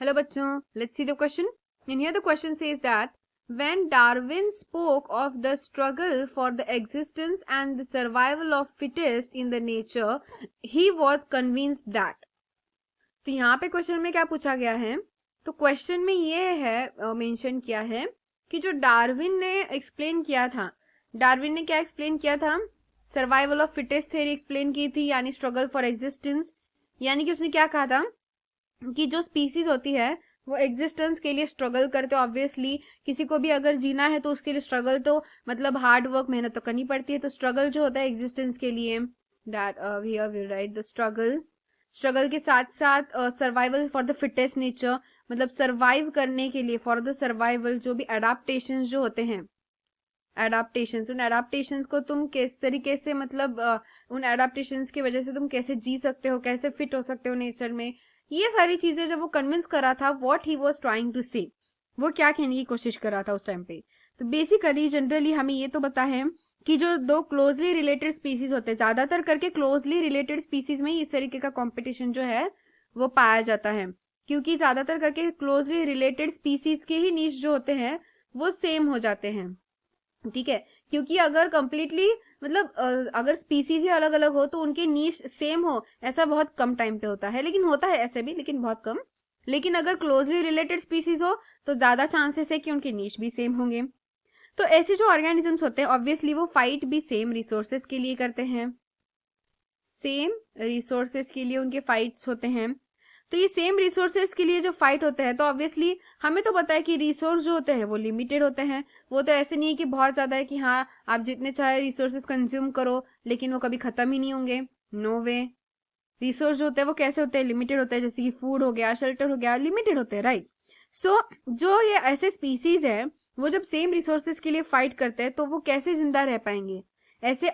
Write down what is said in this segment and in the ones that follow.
Hello bachcho, let's see the question. And here the question says that when Darwin spoke of the struggle for the existence and the survival of fittest in the nature, he was convinced that. तो यहाँ पे question में क्या पूछा गया है, तो question में ये है मेंशन किया है कि जो डार्विन ने एक्सप्लेन किया था, डार्विन ने क्या एक्सप्लेन किया था, survival of fittest theory explain की थी, यानी स्ट्रगल फॉर एग्जिस्टेंस। यानी कि उसने क्या कहा था कि जो स्पीसीज होती है वो एग्जिस्टेंस के लिए स्ट्रगल करते हैं। ऑब्वियसली किसी को भी अगर जीना है तो उसके लिए स्ट्रगल तो मतलब हार्ड वर्क, मेहनत तो करनी पड़ती है। तो स्ट्रगल जो होता है एग्जिस्टेंस के लिए, that here we right the struggle के साथ साथ survival for the fittest nature, मतलब सर्वाइव करने के लिए, फॉर द सर्वाइवल जो भी एडाप्टेशन जो होते हैं, एडाप्टेशंस, उन एडाप्टेशंस को तुम किस तरीके से मतलब उन एडाप्टेशंस की वजह से तुम कैसे जी सकते हो, कैसे फिट हो सकते हो नेचर में, ये सारी चीजें जब वो कन्विंस कर रहा था, what he was trying to say, वो क्या कहने की कोशिश कर रहा था उस टाइम पे। तो बेसिकली जनरली हमें ये तो पता है कि जो दो क्लोजली रिलेटेड स्पीसीज होते हैं, ज्यादातर करके क्लोजली रिलेटेड स्पीसीज में इस तरीके का कॉम्पिटिशन जो है वो पाया जाता है, क्योंकि ज्यादातर करके क्लोजली रिलेटेड स्पीसीज के ही नीश जो होते हैं वो सेम हो जाते हैं। ठीक है, क्योंकि अगर कंप्लीटली मतलब अगर स्पीसीज ही अलग अलग हो तो उनके नीश सेम हो, ऐसा बहुत कम टाइम पे होता है, लेकिन होता है ऐसे भी, लेकिन बहुत कम। लेकिन अगर क्लोजली रिलेटेड स्पीसीज हो तो ज्यादा चांसेस है कि उनके नीश भी सेम होंगे। तो ऐसे जो ऑर्गेनिजम्स होते हैं ऑब्वियसली वो फाइट भी सेम रिसोर्सेस के लिए करते हैं, सेम रिसोर्सेस के लिए उनके फाइट्स होते हैं। तो ये सेम रिसोर्सेस के लिए जो फाइट होते हैं, तो ऑब्वियसली हमें तो पता है कि रिसोर्स जो होते हैं वो लिमिटेड होते हैं। वो तो ऐसे नहीं है कि बहुत ज्यादा है कि हाँ आप जितने चाहे रिसोर्सेस कंज्यूम करो लेकिन वो कभी खत्म ही नहीं होंगे, नो वे। रिसोर्स जो होते हैं वो कैसे होते हैं, लिमिटेड होते हैं, जैसे कि फूड हो गया, शेल्टर हो गया, लिमिटेड होते हैं, राइट। सो जो ये ऐसे स्पीसीज है वो जब सेम रिसोर्सेज के लिए फाइट करते हैं तो वो कैसे जिंदा रह पाएंगे। ऐसे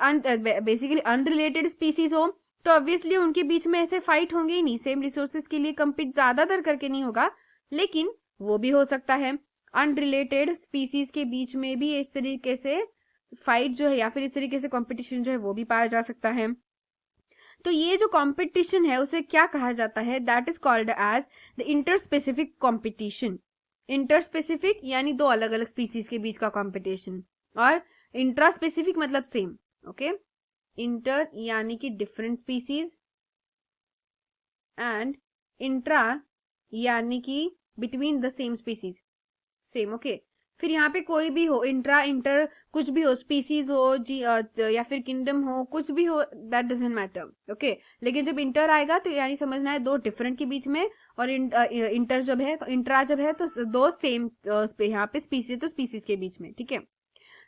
बेसिकली अनरिलेटेड स्पीसीज हो तो ऑब्वियसली उनके बीच में ऐसे फाइट होंगे ही नहीं, सेम रिसोर्सेज के लिए कम्पीट ज्यादातर करके नहीं होगा, लेकिन वो भी हो सकता है अनरिलेटेड स्पीसीज के बीच में भी इस तरीके से फाइट जो है या फिर इस तरीके से कंपटीशन जो है वो भी पाया जा सकता है। तो ये जो कंपटीशन है उसे क्या कहा जाता है, that is called as the interspecific competition. Interspecific यानी दो अलग अलग स्पीसीज के बीच का कंपटीशन, और इंट्रास्पेसिफिक मतलब सेम, ओके। इंटर यानी कि डिफरेंट स्पीसीज, एंड इंट्रा यानी कि between the same species, same, okay. फिर यहाँ पे कोई भी हो, इंट्रा इंटर कुछ भी हो, स्पीसीज हो जी या फिर किंगडम हो, कुछ भी हो, दैट डजंट मैटर, ओके। लेकिन जब इंटर आएगा तो यानी समझना है दो डिफरेंट के बीच में, और इंटर जब है तो इंट्रा जब है तो दो सेम यहाँ पे स्पीसीज तो स्पीसीज के बीच में, ठीक है।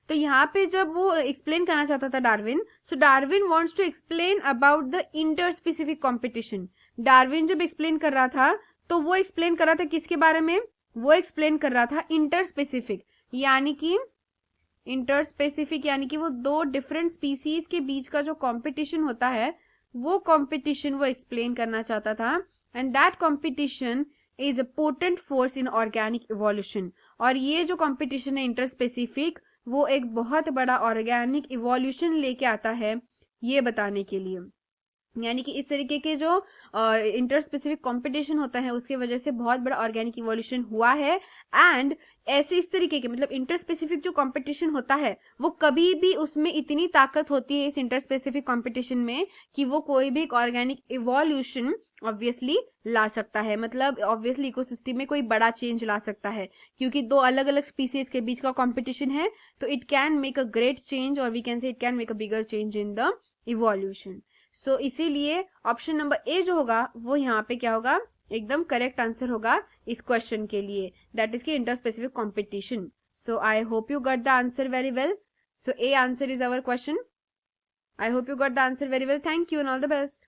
तो यहाँ पे जब वो एक्सप्लेन करना चाहता था Darwin, so Darwin wants to explain about the interspecific competition. Darwin जब एक्सप्लेन कर रहा था तो वो एक्सप्लेन कर रहा था किसके बारे में, वो एक्सप्लेन कर रहा था इंटर स्पेसिफिक, यानी कि इंटर स्पेसिफिक यानी कि वो दो डिफरेंट स्पीसीज के बीच का जो कंपटीशन होता है वो कंपटीशन वो एक्सप्लेन करना चाहता था। And that competition is a potent force in organic evolution. और ये जो कंपटीशन है इंटर स्पेसिफिक वो एक बहुत बड़ा ऑर्गेनिक इवोल्यूशन लेके आता है, ये बताने के लिए। यानी कि इस तरीके के जो इंटर स्पेसिफिक कंपटीशन होता है उसके वजह से बहुत बड़ा ऑर्गेनिक इवोल्यूशन हुआ है। एंड ऐसे इस तरीके के मतलब इंटर स्पेसिफिक जो कंपटीशन होता है वो कभी भी उसमें इतनी ताकत होती है इस इंटर स्पेसिफिक कंपटीशन में कि वो कोई भी ऑर्गेनिक इवोल्यूशन ऑब्वियसली ला सकता है, मतलब ऑब्वियसली इकोसिस्टम में कोई बड़ा चेंज ला सकता है, क्योंकि दो अलग अलग स्पीसीज के बीच का कंपटीशन है तो it can make a great change, और we can say it can make a bigger change in the evolution. So इसीलिए ऑप्शन नंबर ए जो होगा वो यहाँ पे क्या होगा, एकदम करेक्ट आंसर होगा इस क्वेश्चन के लिए, दैट इज की inter specific competition. So I hope you got the answer very well. So A answer is our question. I hope you got the answer very well. Thank you and all the best.